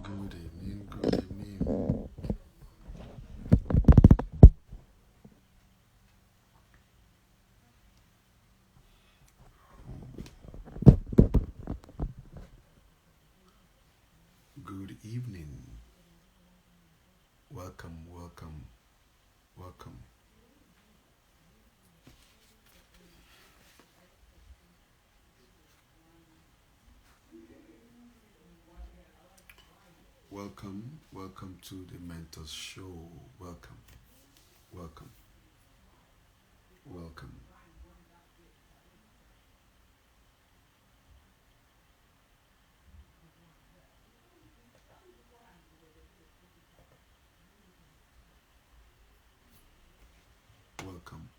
Good evening, good evening. Good evening. Welcome, welcome, welcome. Welcome, welcome to the Mentors Show. Welcome, welcome, welcome, welcome.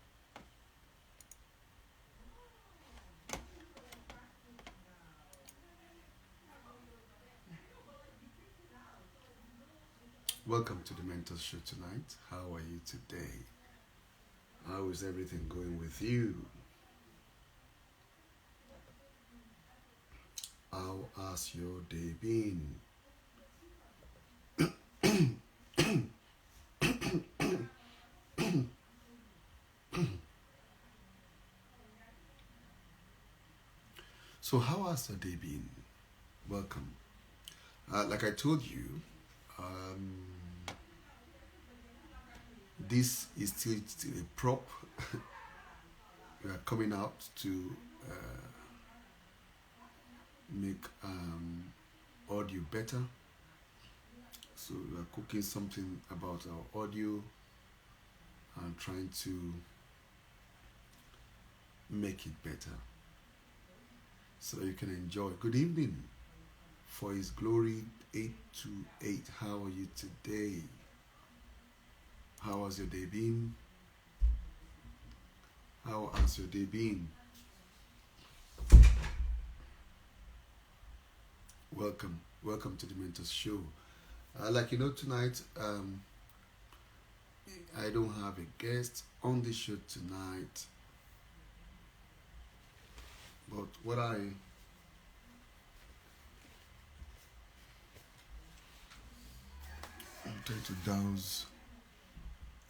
Welcome to the Mentors Show tonight. How are you today? How is everything going with you? How has your day been? So, how has your day been? Welcome. Like I told you, um, this is still a prop. We are coming out to make audio better. So we are cooking something about our audio and trying to make it better so you can enjoy. Good evening. For His glory 828. How are you today? How has your day been? How has your day been? Welcome. Welcome to the Mentors Show. Like you know, tonight I don't have a guest on the show tonight. But what I'm trying to douse.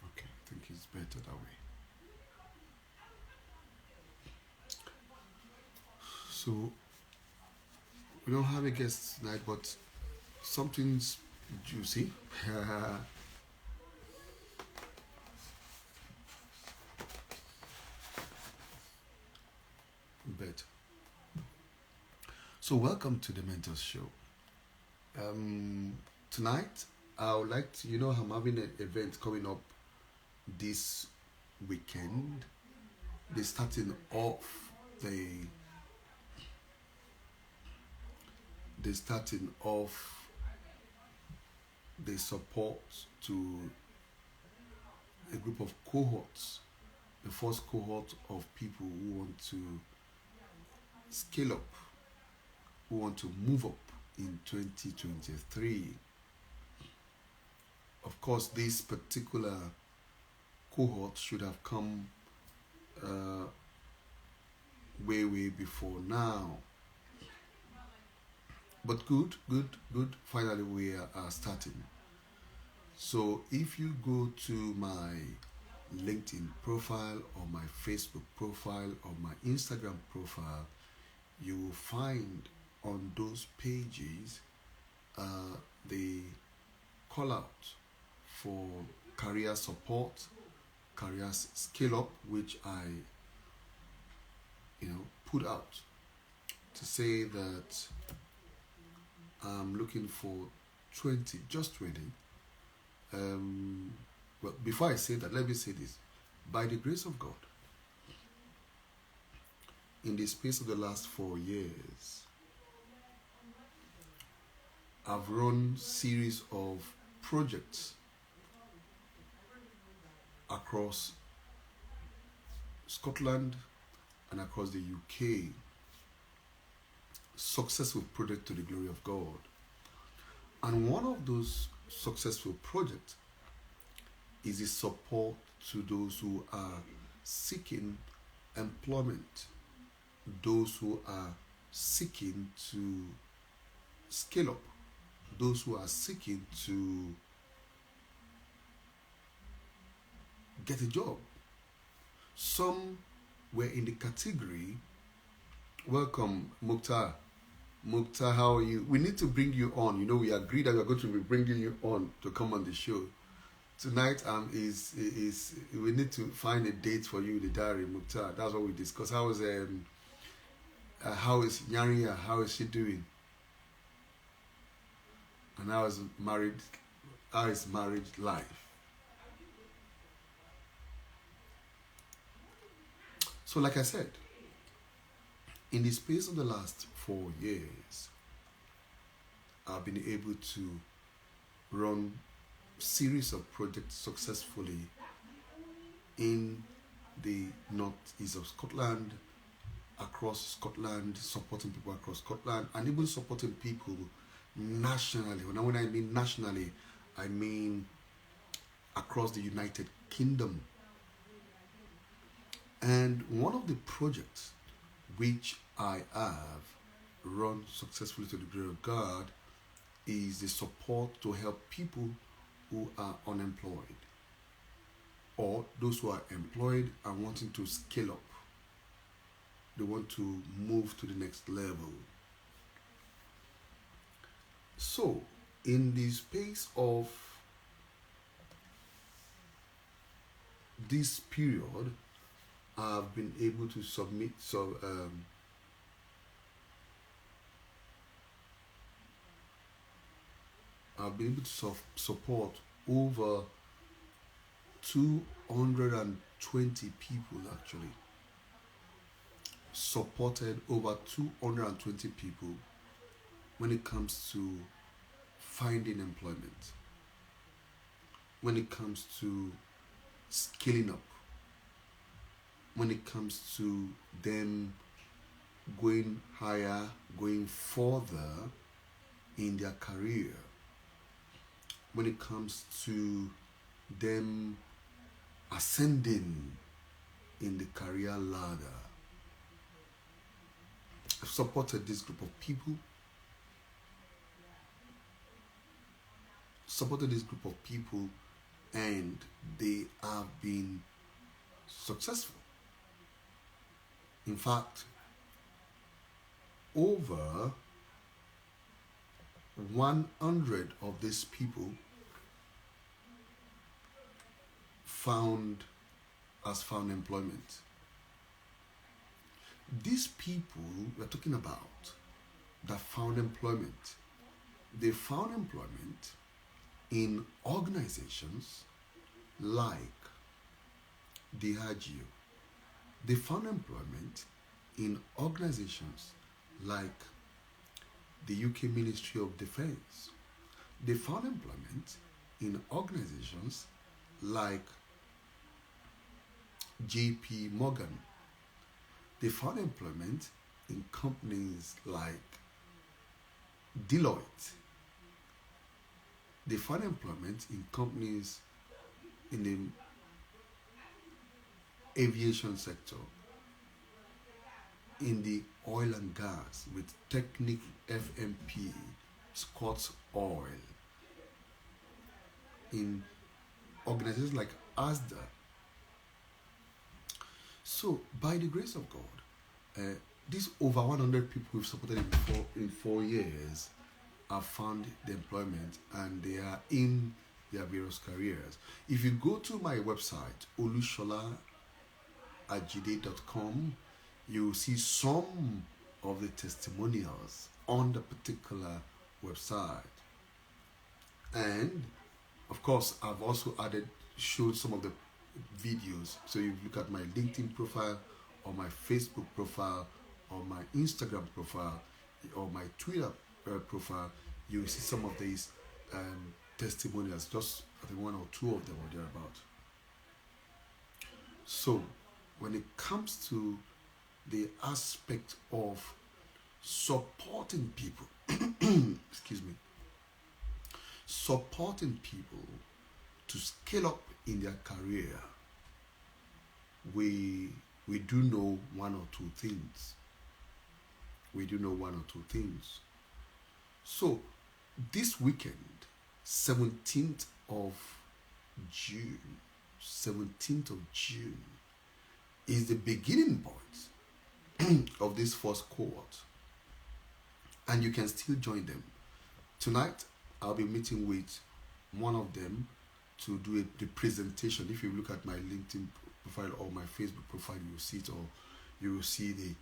Okay, I think it's better that way. So we don't have a guest tonight, but something's juicy. Better. So welcome to the Mentors Show. Tonight I would like to, I'm having an event coming up this weekend. They're starting off the support to a group of cohorts, the first cohort of people who want to scale up, who want to move up in 2023. Of course, this particular cohort should have come way before now. But good. Finally, we are starting. So if you go to my LinkedIn profile or my Facebook profile or my Instagram profile, you will find on those pages the call out for career support, career scale up, which I put out to say that I'm looking for 20, just 20. Well, before I say that, let me say this. By the grace of God, in the space of the last 4 years, I've run series of projects across Scotland and across the UK. Successful project to the glory of God. And one of those successful projects is the support to those who are seeking employment, those who are seeking to scale up, those who are seeking to get a job. Some were in the category. Welcome, Mukhtar. Mukhtar, how are you? We need to bring you on. You know, we agreed that we are going to be bringing you on to come on the show. Tonight is we need to find a date for you in the diary, Mukhtar. That's what we discussed. How is Yariya? How is she doing? And how is marriage life? So, like I said, in the space of the last 4 years, I've been able to run series of projects successfully in the northeast of Scotland, across Scotland, supporting people across Scotland, and even supporting people nationally. When I mean nationally, I mean across the United Kingdom. And one of the projects which I have run successfully to the glory of God is the support to help people who are unemployed or those who are employed and wanting to scale up. They want to move to the next level. So, in the space of this period, I've been able to submit I've been able to support over 220 people actually. Supported over 220 people when it comes to finding employment, when it comes to scaling up, when it comes to them going higher, going further in their career, when it comes to them ascending in the career ladder. I've supported this group of people, and they have been successful. In fact, over 100 of these people found employment. These people we're talking about that found employment, they found employment in organizations like Diageo. They found employment in organizations like the UK Ministry of Defence. They found employment in organizations like JP Morgan. They found employment in companies like Deloitte. They found employment in companies in the aviation sector, in the oil and gas with Technic FMP, Scots Oil, in organizations like ASDA. So, by the grace of God, these over 100 people we've supported in 4 years have found the employment and they are in their various careers. If you go to my website, Olushola.ajide.com, you will see some of the testimonials on the particular website. And of course, I've also showed some of the videos. So if you look at my LinkedIn profile or my Facebook profile or my Instagram profile or my Twitter profile, you will see some of these testimonials, just I think 1 or 2 of them or thereabout. So when it comes to the aspect of supporting people, excuse me, supporting people to scale up in their career, we do know 1 or 2 things. So this weekend, 17th of June, 17th of June is the beginning point of this first cohort, and you can still join them. Tonight, I'll be meeting with one of them to do the presentation. If you look at my LinkedIn profile or my Facebook profile, you will see it, or you will see the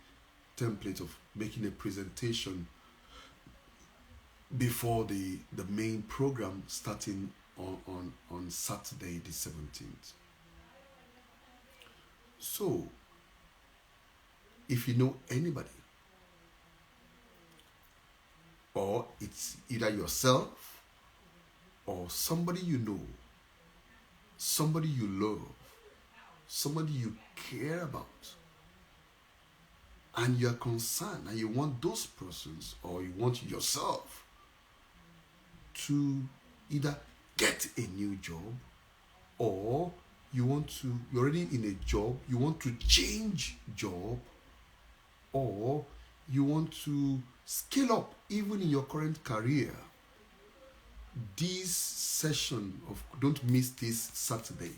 template of making a presentation before the main program starting on Saturday the 17th. So, if you know anybody, or it's either yourself or somebody you know, somebody you love, somebody you care about, and you're concerned and you want those persons or you want yourself to either get a new job, or you're already in a job, you want to change job, or you want to scale up even in your current career, this session don't miss this Saturday,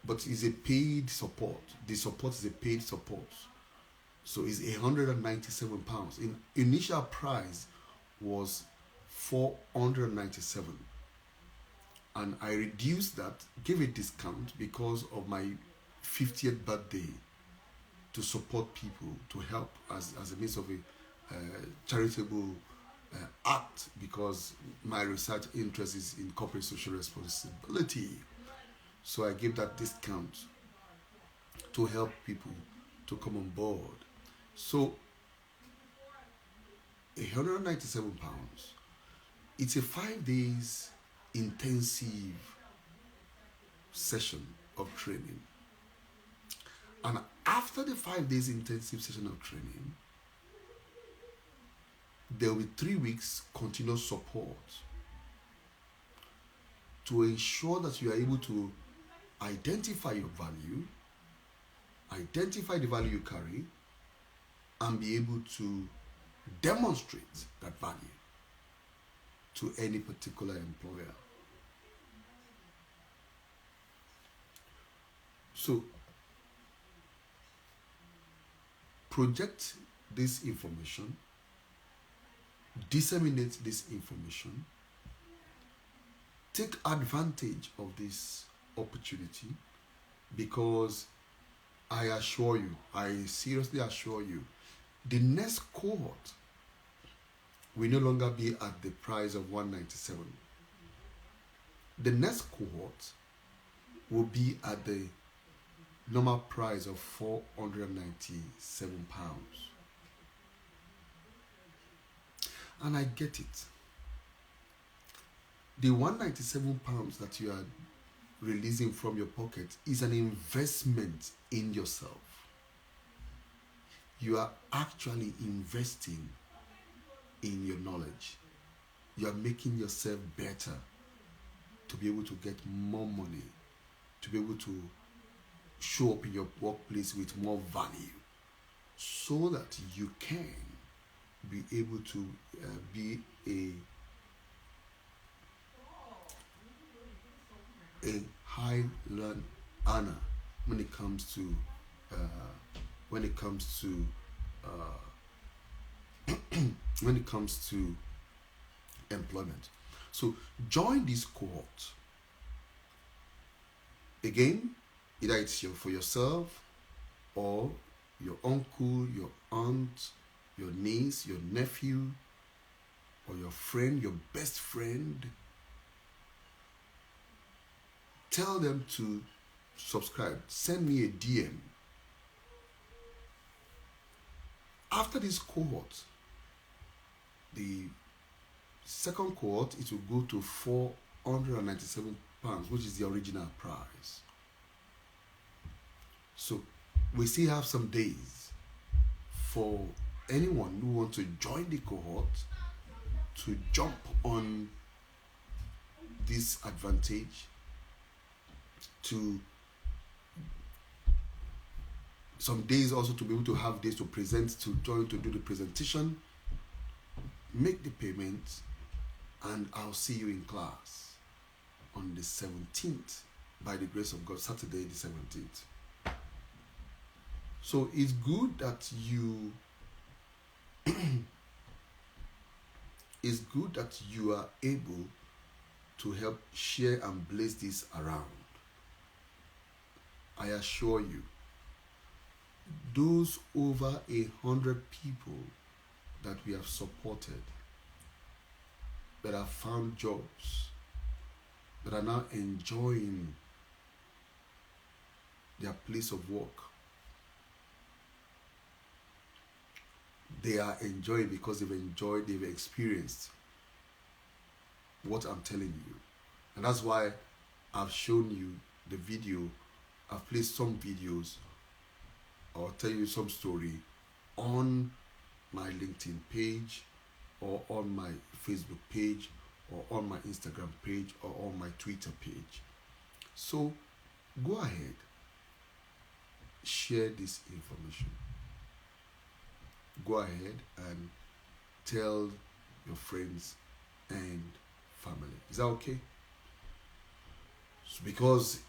but it's a paid support. The support is a paid support. So it's £197. In initial price was £497. And I reduced that, gave a discount because of my 50th birthday, to support people, to help as a means of a charitable act, because my research interest is in corporate social responsibility. So I gave that discount to help people to come on board. So £197. It's a 5 days intensive session of training. And after the 5 days intensive session of training, there will be 3 weeks continuous support to ensure that you are able to identify your value, identify the value you carry, and be able to demonstrate that value to any particular employer. So, project this information, disseminate this information, take advantage of this opportunity, because I assure you, I seriously assure you, the next cohort will no longer be at the price of £197. The next cohort will be at the normal price of £497. And I get it. The £197 that you are releasing from your pocket is an investment in yourself. You are actually investing in your knowledge. You are making yourself better to be able to get more money, to be able to show up in your workplace with more value, so that you can be able to be a high earner when it comes to when it comes to employment. So join this cohort. Again, either it's for yourself, or your uncle, your aunt, your niece, your nephew, or your friend, your best friend. Tell them to subscribe. Send me a DM. After this cohort, the second cohort, it will go to £497, which is the original price. So we still have some days for anyone who wants to join the cohort to jump on this advantage, to some days also to be able to have days to present, to join, to do the presentation, make the payment, And I'll see you in class on the 17th, by the grace of God, Saturday the 17th. So it's good that you are able to help share and blaze this around. I assure you, those over 100 people that we have supported, that have found jobs, that are now enjoying their place of work, they are enjoying because they've experienced what I'm telling you. And that's why I've shown you the video. I've placed some videos, or tell you some story on my LinkedIn page, or on my Facebook page, or on my Instagram page, or on my Twitter page. So go ahead, share this information. Go ahead and tell your friends and family. Is that okay? So because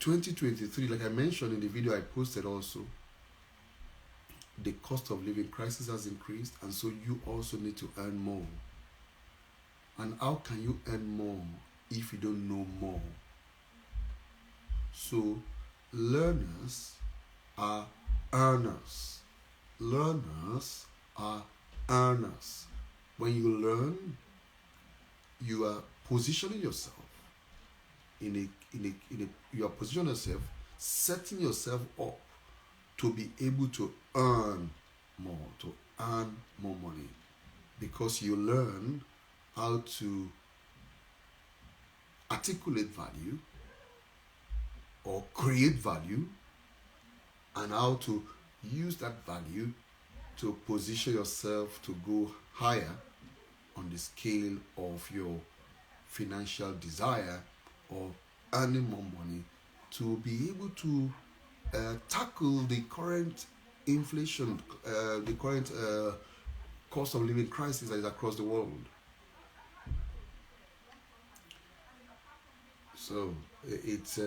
2023, like I mentioned in the video I posted also, the cost of living crisis has increased, and so you also need to earn more. And how can you earn more if you don't know more? So learners are earners. Learners are earners. When you learn, you are positioning yourself you are positioning yourself, setting yourself up to be able to earn more, to earn more money, because you learn how to articulate value or create value, and how to use that value to position yourself to go higher on the scale of your financial desire or earning more money, to be able to tackle the current inflation, the current cost of living crisis that is across the world. So it's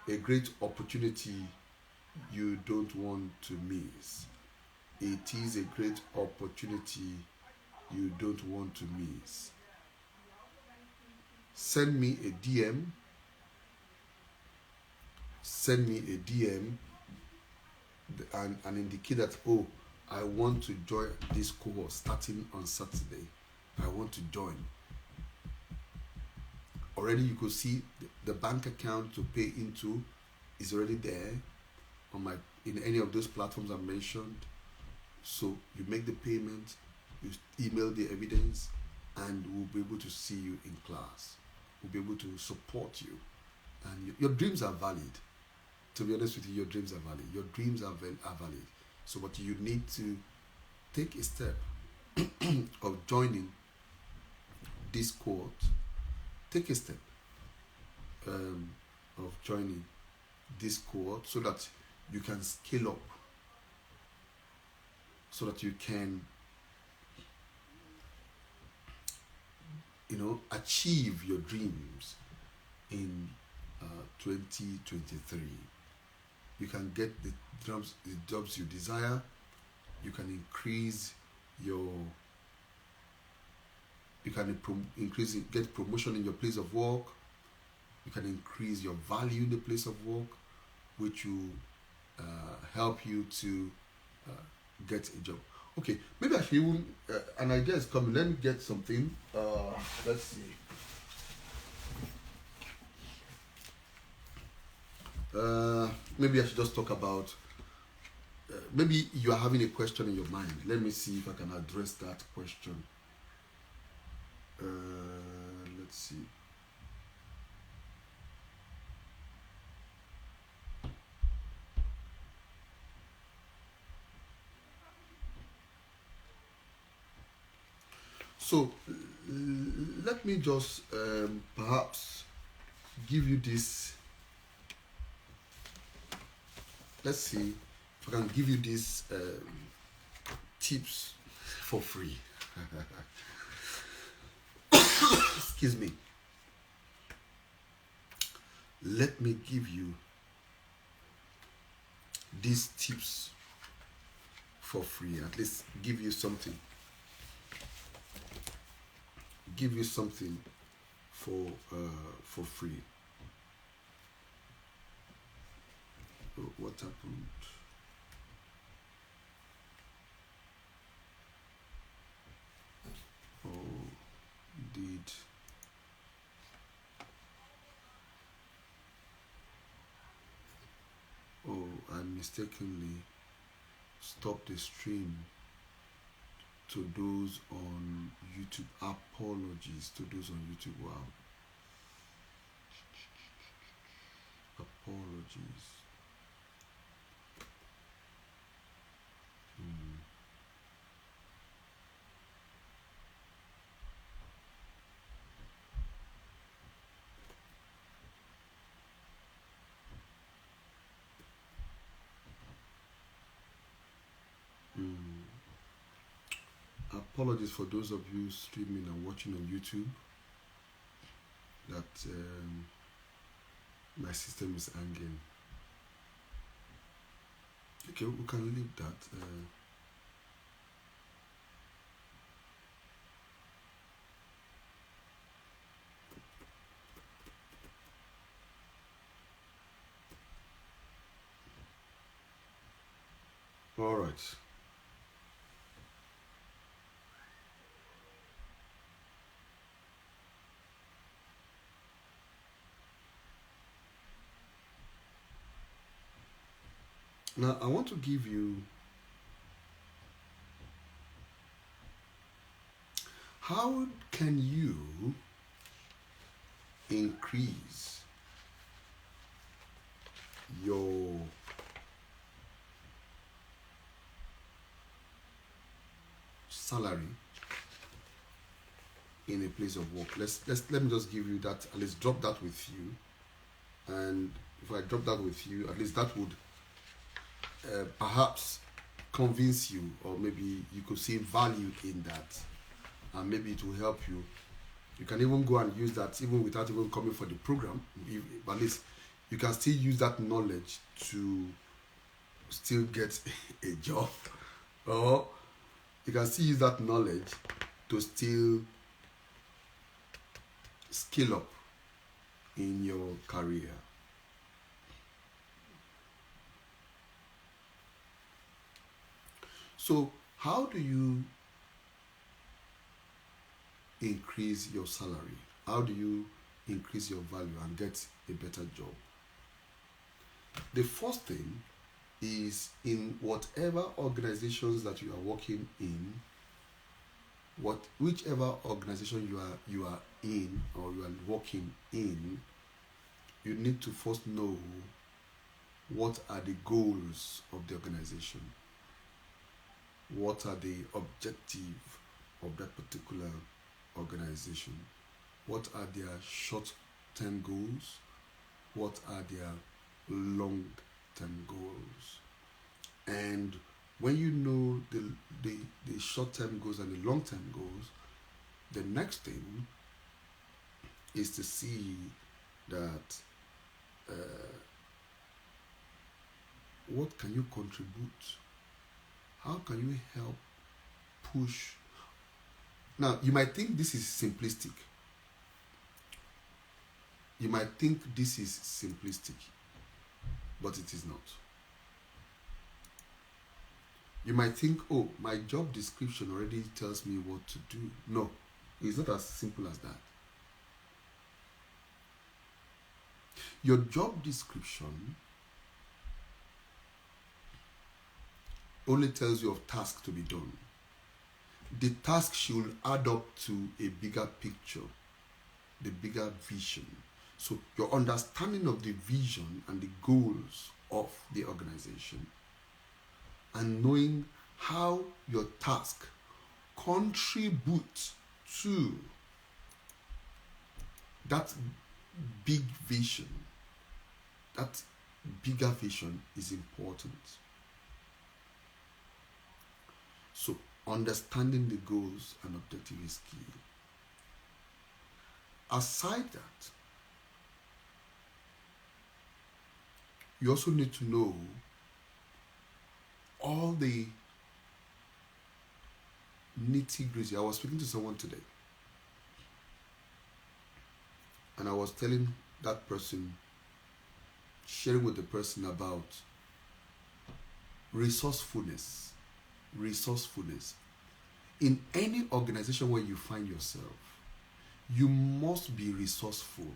a great opportunity you don't want to miss. It is a great opportunity you don't want to miss. Send me a DM. Send me a DM and indicate that, oh, I want to join this cohort starting on Saturday. I want to join. Already you could see the bank account to pay into is already there on in any of those platforms I mentioned. So you make the payment, you email the evidence, and we'll be able to see you in class. We'll be able to support you. And your dreams are valid. To be honest with you, your dreams are valid. Your dreams are valid. So but you need to take a step of joining this cohort. Take a step of joining this cohort so that you can scale up, so that you can, achieve your dreams in 2023. You can get the jobs you desire. You can increase your. You can get promotion in your place of work. You can increase your value in the place of work, which will help you to get a job. Okay, maybe I should even, an idea is coming. Let me get something. Let's see. Maybe I should just talk about, maybe you are having a question in your mind. Let me see if I can address that question. Let's see. So let me just perhaps give you this. Let's see if I can give you these tips for free. excuse me, let me give you these tips for free. At least give you something. Give you something for free. Oh, what happened? Oh, did I mistakenly stopped the stream to those on YouTube? Apologies to those on YouTube. Wow. Apologies. Apologies for those of you streaming and watching on YouTube that my system is hanging. Okay, we can leave that. All right. Now, I want to give you how can you increase your salary in a place of work. Let me just give you that. At least drop that with you, and if I drop that with you, at least that would perhaps convince you, or maybe you could see value in that, and maybe it will help you. You can even go and use that even without even coming for the program. At least you can still use that knowledge to still get a job, or you can still use that knowledge to still scale up in your career. So, how do you increase your salary? How do you increase your value and get a better job? The first thing is, in whatever organizations that you are working in, whichever organization you are in or you are working in, you need to first know what are the goals of the organization. What are the objectives of that particular organization? What are their short-term goals? What are their long-term goals? And when you know the short-term goals and the long-term goals, the next thing is to see that what can you contribute? How can you help push? Now, you might think this is simplistic. You might think this is simplistic, but it is not. You might think, oh, my job description already tells me what to do. No, it's not as simple as that. Your job description only tells you of tasks to be done. The task should add up to a bigger picture, the bigger vision. So your understanding of the vision and the goals of the organization, and knowing how your task contributes to that big vision, that bigger vision is important. So understanding the goals and objective is key. aside that, you also need to know all the nitty-gritty. I was speaking to someone today, and I was telling that person, sharing with the person about resourcefulness. Resourcefulness. In any organization where you find yourself, you must be resourceful.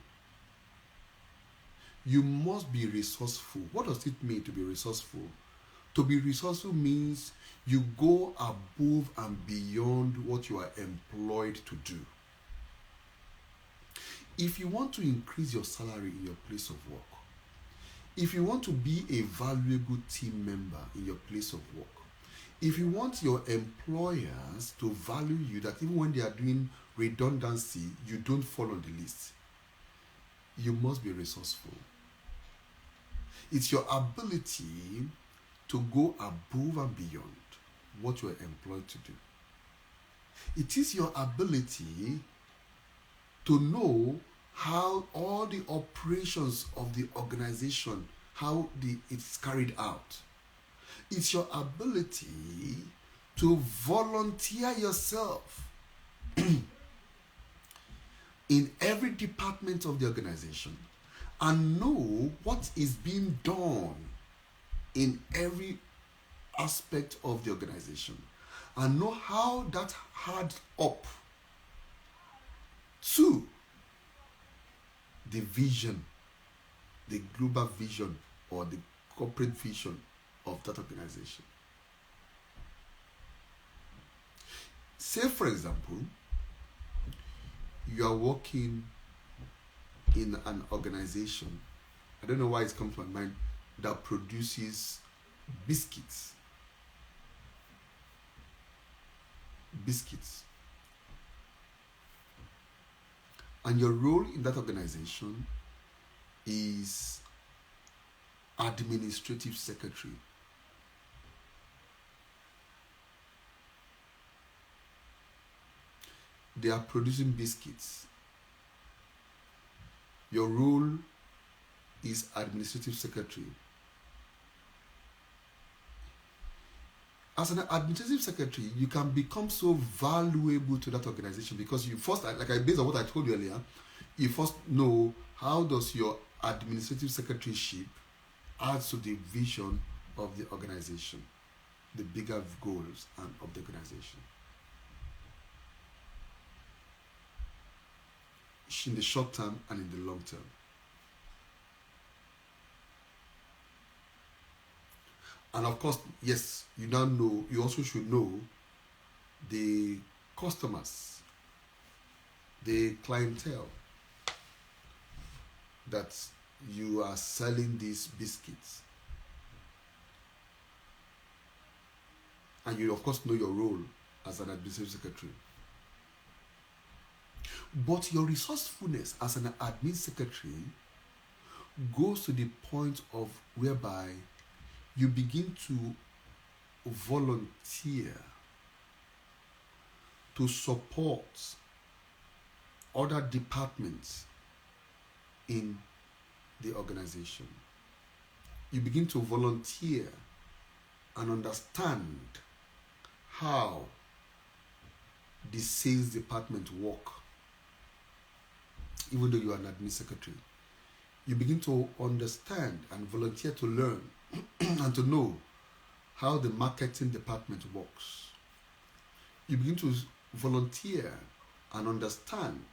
You must be resourceful. What does it mean to be resourceful? To be resourceful means you go above and beyond what you are employed to do. If you want to increase your salary in your place of work, if you want to be a valuable team member in your place of work, if you want your employers to value you, that even when they are doing redundancy, you don't fall on the list, you must be resourceful. It's your ability to go above and beyond what you are employed to do. It is your ability to know how all the operations of the organization, it's carried out. It's your ability to volunteer yourself in every department of the organization and know what is being done in every aspect of the organization and know how that adds up to the vision, the global vision or the corporate vision of that organization. Say, for example, you are working in an organization, I don't know why it's come to my mind, that produces biscuits. And your role in that organization is administrative secretary. They are producing biscuits. Your role is administrative secretary. As an administrative secretary, you can become so valuable to that organization because you first, based on what I told you earlier, you first know how does your administrative secretaryship add to the vision of the organization, the bigger goals of the organization. In the short term and in the long term. And of course, yes, you also should know the customers, the clientele that you are selling these biscuits. And you of course know your role as an administrative secretary. But your resourcefulness as an admin secretary goes to the point of whereby you begin to volunteer to support other departments in the organization. You begin to volunteer and understand how the sales department work. Even though you are an admin secretary, you begin to understand and volunteer to learn and to know how the marketing department works. You begin to volunteer and understand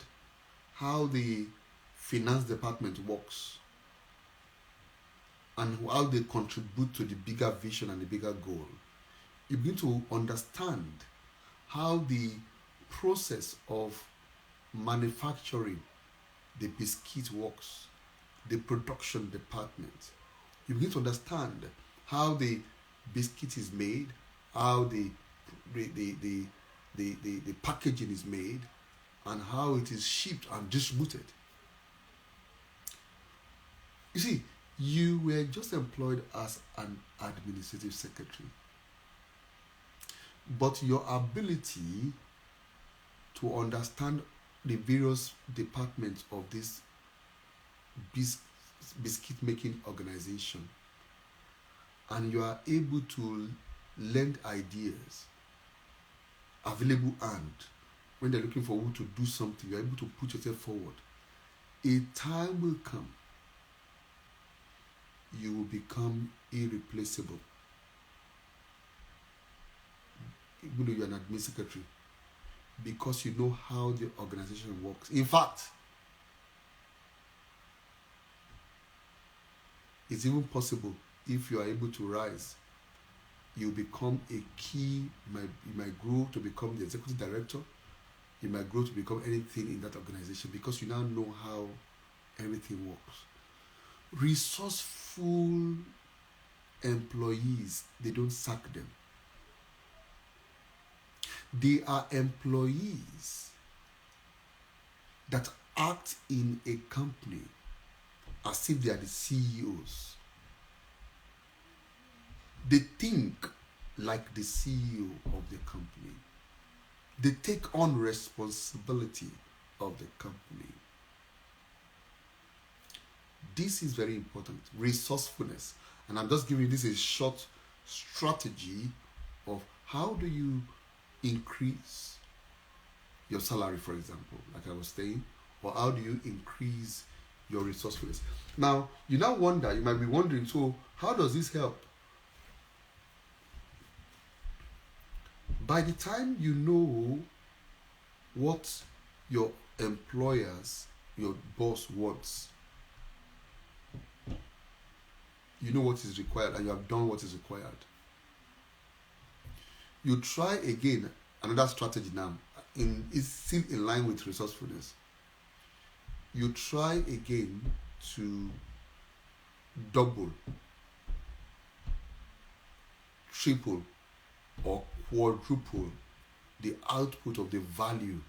how the finance department works and how they contribute to the bigger vision and the bigger goal. You begin to understand how the process of manufacturing the biscuit works, the production department. You begin to understand how the biscuit is made, how the packaging is made, and how it is shipped and distributed. You see, you were just employed as an administrative secretary, but your ability to understand the various departments of this biscuit making organization, and you are able to lend ideas available, and when they're looking for who to do something, you're able to put yourself forward. A time will come, you will become irreplaceable. Even though you're an admin secretary, because you know how the organization works. In fact, it's even possible, if you are able to rise, you become a key. You might grow to become the executive director. You might grow to become anything in that organization, because you now know how everything works. Resourceful employees, they don't sack them. They are employees that act in a company as if they are the CEOs. They think like the CEO of the company. They take on responsibility of the company. This is very important. Resourcefulness. And I'm just giving you this a short strategy of how do you increase your salary, for example, like I was saying, or how do you increase your resourcefulness. Now, you might be wondering, so how does this help? By the time you know what your employers, your boss wants, you know what is required, and you have done what is required, you try again another strategy now. It's still in line with resourcefulness. You try again to double, triple, or quadruple the output of the value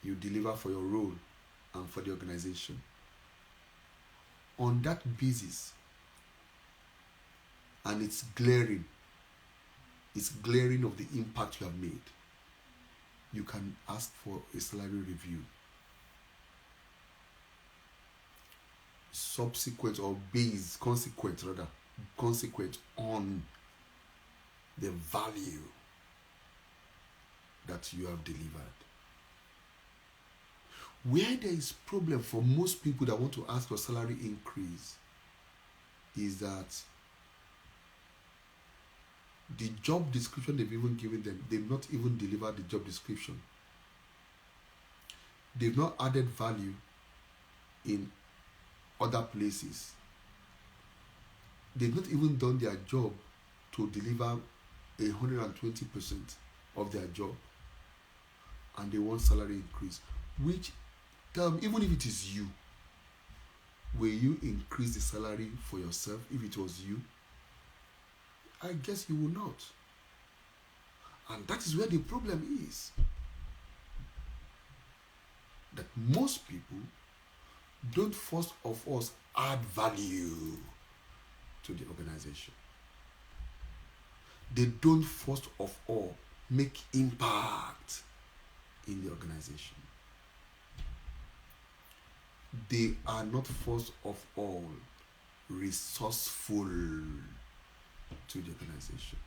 you deliver for your role and for the organization. On that basis, and it's glaring of the impact you have made, you can ask for a salary review. Consequent on the value that you have delivered. Where there is problem for most people that want to ask for salary increase is that the job description they've even given them, they've not even delivered the job description. They've not added value in other places. They've not even done their job to deliver 120% of their job, and they want salary increase. Which, even if it is you, will you increase the salary for yourself if it was you? I guess you will not. And that is where the problem is. That most people don't first of all add value to the organization. They don't first of all make impact in the organization. They are not first of all resourceful to the organization.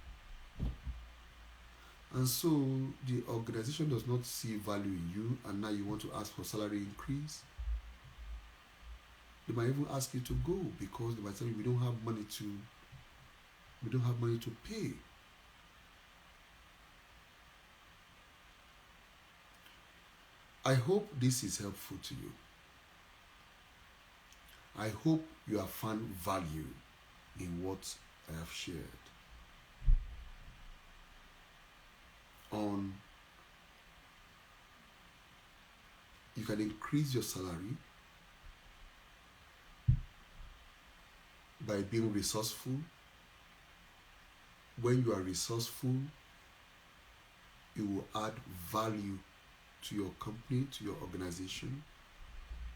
And so the organization does not see value in you, and now you want to ask for salary increase. They might even ask you to go, because they might tell you we don't have money to pay. I hope this is helpful to you. I hope you have found value in what I have shared on you can increase your salary by being resourceful. When you are resourceful, you will add value to your company, to your organization.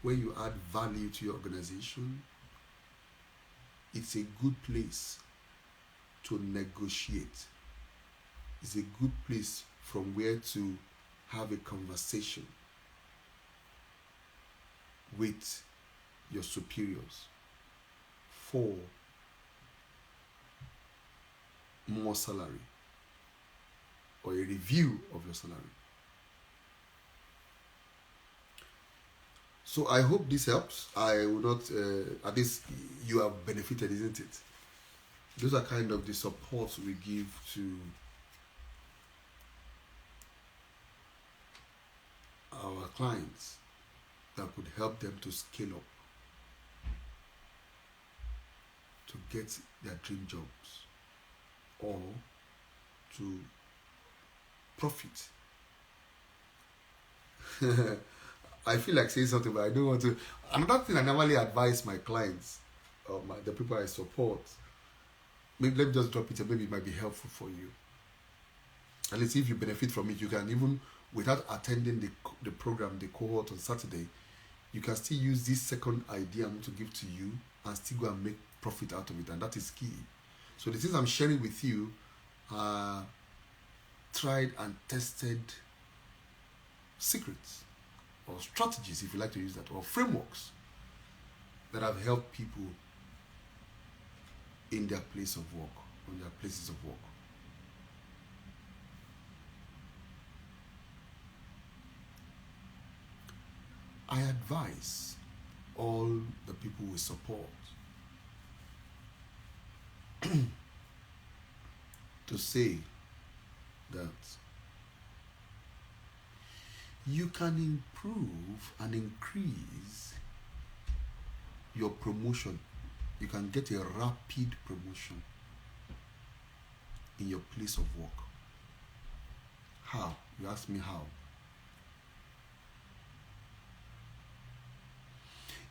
When you add value to your organization, it's a good place to negotiate. It's a good place from where to have a conversation. with your superiors for more salary or a review of your salary. So I hope this helps. I will not, at least you have benefited, isn't it? Those are kind of the supports we give to our clients that could help them to scale up, to get their dream jobs, or to profit. I feel like saying something, but I don't want to. Another thing I normally advise my clients, or the people I support, maybe let me just drop it and maybe it might be helpful for you. At least if you benefit from it, you can even, without attending the program, the cohort on Saturday, you can still use this second idea I'm going to give to you and still go and make profit out of it, and that is key. So the things I'm sharing with you are tried and tested secrets or strategies, if you like to use that, or frameworks that have helped people in their place of work, on their places of work. I advise all the people we support to say that you can improve and increase your promotion. You can get a rapid promotion in your place of work. How? You ask me how.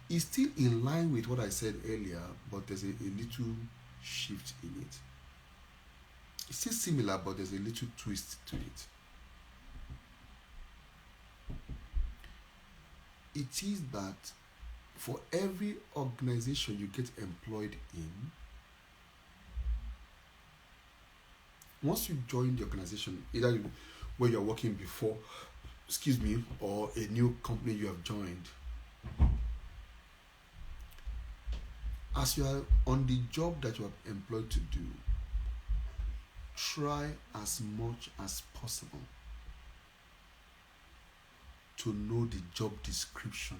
It's still in line with what I said earlier, but there's a little shift in it. It's still similar, but there's a little twist to it. It is that for every organization you get employed in, once you join the organization, either where you're working before, or a new company you have joined, as you are on the job that you are employed to do, try as much as possible to know the job description,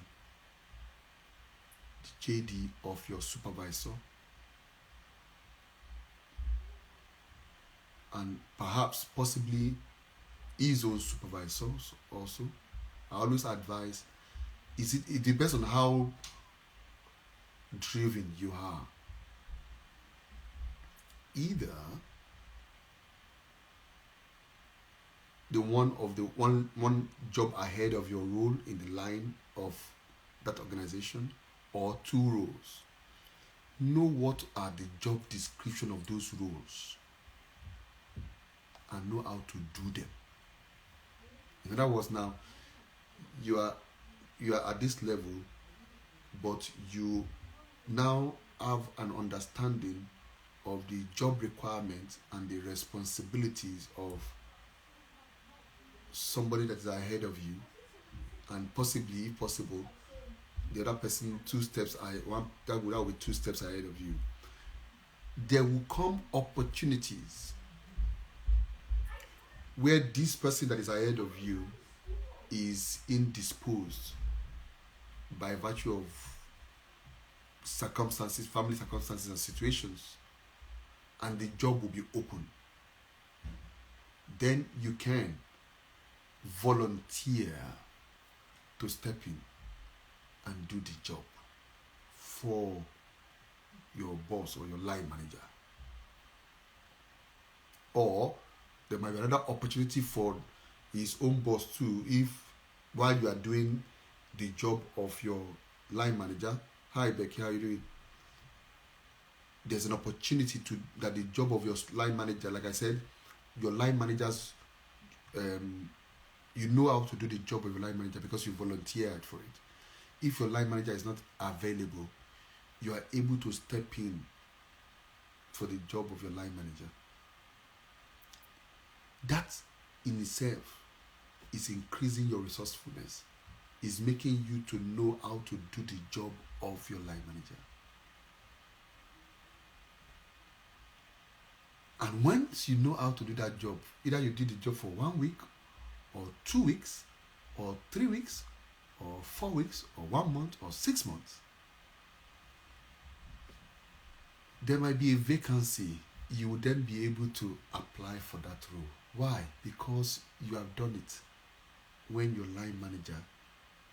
the JD of your supervisor, and perhaps possibly his own supervisors also. I always advise, it depends on how driven you are. Either the one job ahead of your role in the line of that organization, or two roles. Know what are the job description of those roles and know how to do them. In other words, now you are at this level, but you now have an understanding of the job requirements and the responsibilities of somebody that is ahead of you, and possibly, if possible, the other person 2 steps ahead, that will be 2 steps ahead of you. There will come opportunities where this person that is ahead of you is indisposed by virtue of circumstances, family circumstances and situations, and the job will be open. Then you can volunteer to step in and do the job for your boss or your line manager. Or there might be another opportunity for his own boss too, if while you are doing the job of your line manager, hi Becky, how are you doing? There's an opportunity that the job of your line manager, like I said, your line managers, you know how to do the job of your line manager because you volunteered for it. If your line manager is not available, you are able to step in for the job of your line manager. That in itself is increasing your resourcefulness. is making you to know how to do the job of your line manager. And once you know how to do that job, either you did the job for 1 week, or 2 weeks, or 3 weeks, or 4 weeks, or 1 month, or 6 months, there might be a vacancy. You will then be able to apply for that role. Why? Because you have done it when your line manager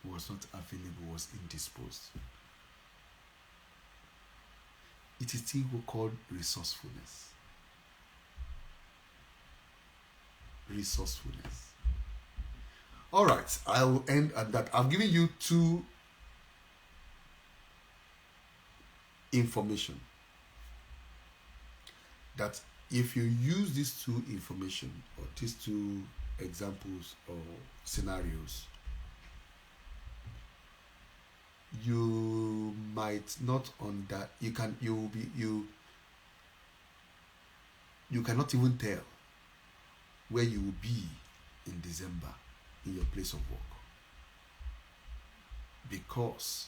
was not available, was indisposed. It is still called resourcefulness. Resourcefulness. All right, I will end at that. I've given you 2 information that if you use these 2 information or these 2 examples or scenarios, you might not you cannot even tell where you will be in December in your place of work, because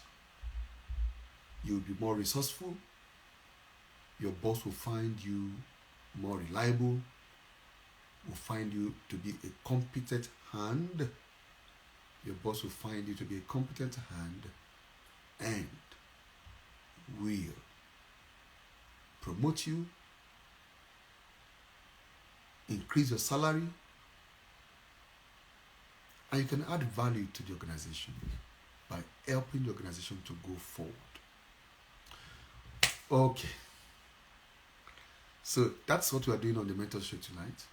you'll be more resourceful. Your boss will find you more reliable, will find you to be a competent hand. Your boss will find you to be a competent hand and will promote you, increase your salary, and you can add value to the organization by helping the organization to go forward. Okay. So that's what we are doing on the Mentor Show tonight.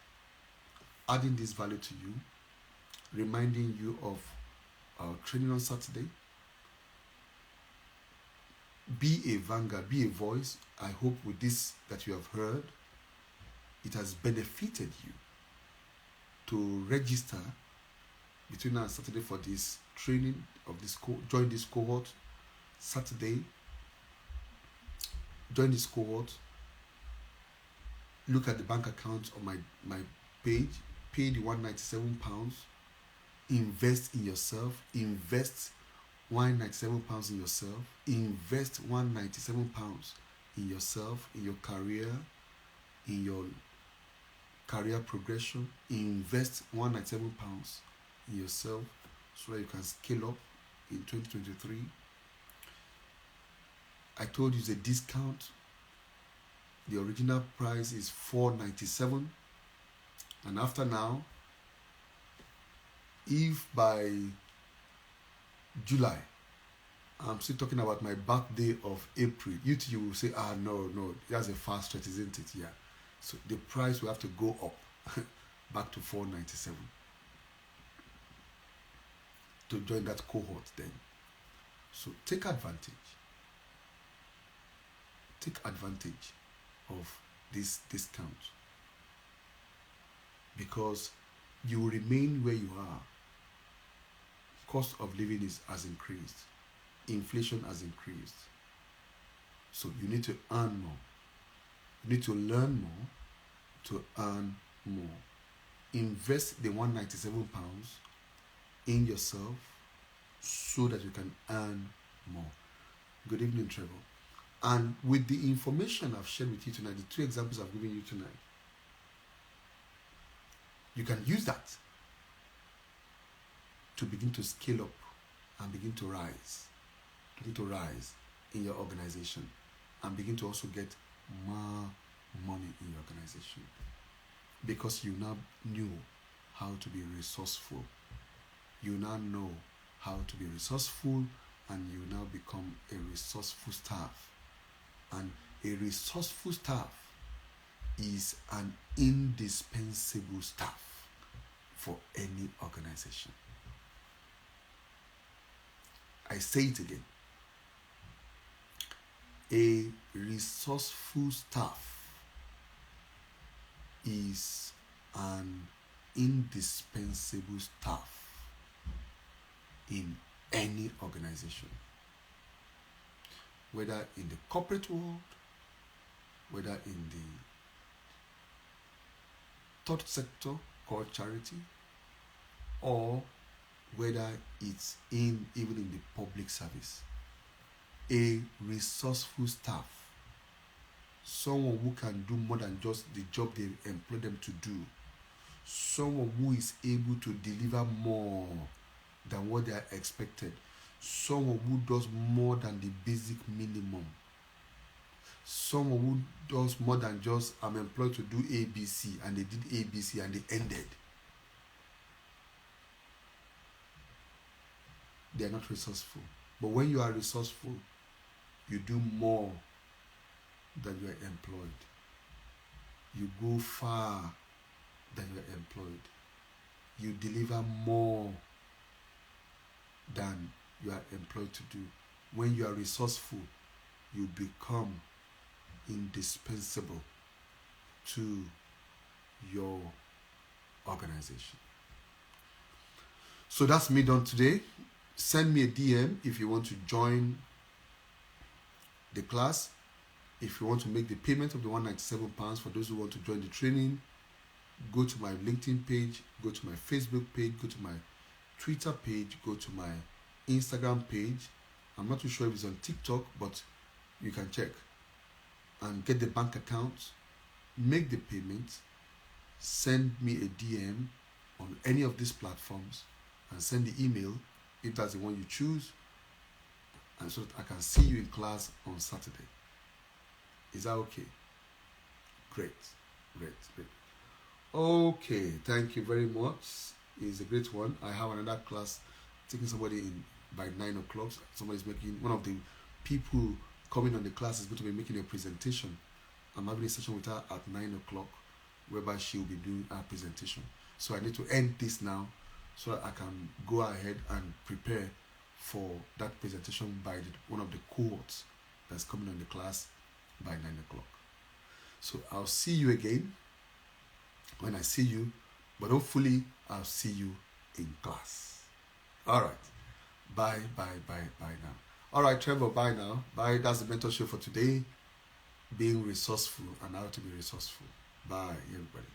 Adding this value to you, reminding you of our training on Saturday. Be a vanguard, be a voice. I hope with this that you have heard, it has benefited you to register between now and Saturday for this training of this join this cohort. Saturday, join this cohort. Look at the bank account on my page. Pay the £197. Invest in yourself. Invest £197 in yourself. Invest £197 in yourself, in your career, in your career progression. Invest £197 in yourself so that you can scale up in 2023. I told you it's a discount. The original price is $497, and after now, if by July I'm still talking about my birthday of April, you will say, no, that's a fast stretch, isn't it? Yeah. So the price will have to go up back to $497 to join that cohort then. So take advantage. Take advantage of this discount, because you will remain where you are. Cost of living has increased. Inflation has increased. So you need to earn more. You need to learn more to earn more. Invest the £197 in yourself so that you can earn more. Good evening, Trevor. And with the information I've shared with you tonight, the 2 examples I've given you tonight, you can use that to begin to scale up and begin to rise in your organization, and begin to also get more money in your organization, because you now knew how to be resourceful. You now know how to be resourceful, and you now become a resourceful staff. And a resourceful staff is an indispensable staff for any organization. I say it again. A resourceful staff is an indispensable staff in any organization, whether in the corporate world, whether in the third sector called charity, or whether it's even in the public service. A resourceful staff, someone who can do more than just the job they employ them to do, someone who is able to deliver more than what they are expected, someone who does more than the basic minimum, someone who does more than just I'm employed to do ABC and they did ABC and they ended. They are not resourceful. But when you are resourceful, you do more than you are employed. You go far than you are employed. You deliver more than you are employed to do. When you are resourceful, you become indispensable to your organization. So that's me done today. Send me a DM if you want to join the class. If you want to make the payment of the £197 for those who want to join the training, go to my LinkedIn page, go to my Facebook page, go to my Twitter page, go to my Instagram page. I'm not too sure if it's on TikTok, but you can check. And get the bank account, make the payment, send me a DM on any of these platforms, and send the email if that's the one you choose, and so that I can see you in class on Saturday. Is that okay? Great. Okay, thank you very much. It's a great one. I have another class taking somebody in by 9 o'clock. Somebody's making, one of the people coming on the class is going to be making a presentation. I'm having a session with her at 9 o'clock whereby she will be doing her presentation. So I need to end this now so that I can go ahead and prepare for that presentation by one of the cohorts that's coming on the class by 9 o'clock. So I'll see you again when I see you, but hopefully I'll see you in class. All right. Bye now. All right, Trevor, bye now. Bye. That's the mentor show for today. Being resourceful and how to be resourceful. Bye, everybody.